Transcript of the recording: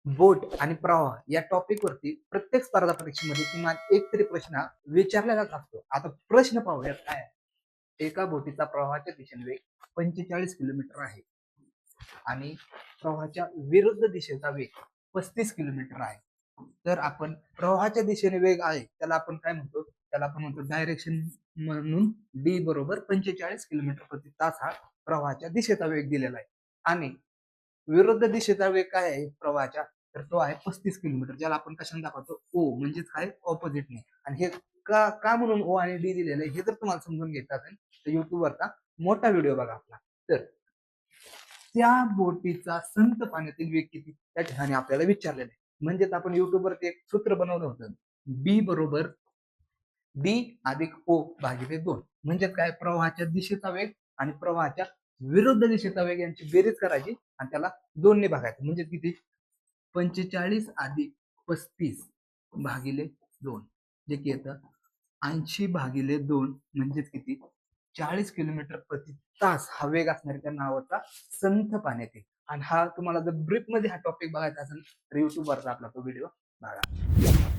बोट आणि प्रवाह या टॉपिक वरती प्रत्येक स्पर्धा परीक्षेमध्ये किमान एक तरी प्रश्न हा विचारलेलाच असतो. आता प्रश्न पाहूयात काय आहे. एका बोटीचा प्रवाहाच्या दिशेने वेग 45 किलोमीटर आहे आणि प्रवाहाच्या विरुद्ध दिशेचा वेग 35 किलोमीटर आहे. तर आपण प्रवाहाच्या दिशेने वेग आहे त्याला आपण काय म्हणतो, त्याला आपण म्हणतो डायरेक्शन म्हणून डी बरोबर 45 किलोमीटर प्रति तास हा प्रवाहाच्या दिशेचा वेग दिलेला आहे. आणि विरुद्ध दिशेचा वेग काय आहे प्रवाहाच्या, तर तो आहे 35 किलोमीटर, ज्याला आपण कशाने दाखवतो ओ, म्हणजेच काय ऑपोजिटने. आणि हे का का म्हणून ओ आणि डी दिलेलं आहे हे जर तुम्हाला समजून घ्यायचं असेल तर युट्यूबवरचा मोठा व्हिडिओ बघा आपला. तर त्या बोटीचा संत पाण्यातील वेग किती त्या ठिकाणी आपल्याला विचारलेलं आहे. म्हणजेच आपण युट्यूबवरती एक सूत्र बनवलं होतं, बी बरोबर डी अधिक ओ भागिले 2. म्हणजे काय, प्रवाहाच्या दिशेचा वेग आणि प्रवाहाच्या विरुद्ध दिशेचा वेग यांची बेरीज करायची आणि त्याला 2 ने भागायचं. म्हणजे किती, 45 अधिक 35 भागिले 2, जे की येतं 80 भागिले 2, म्हणजेच किती, 40 किलोमीटर प्रति तास हा वेग असणाऱ्या त्या नावाचा संथ पाण्यातील. आणि हा तुम्हाला जर ब्रीफ मध्ये हा टॉपिक बघायचा असेल तर युट्यूबवरचा आपला तो व्हिडिओ बघा.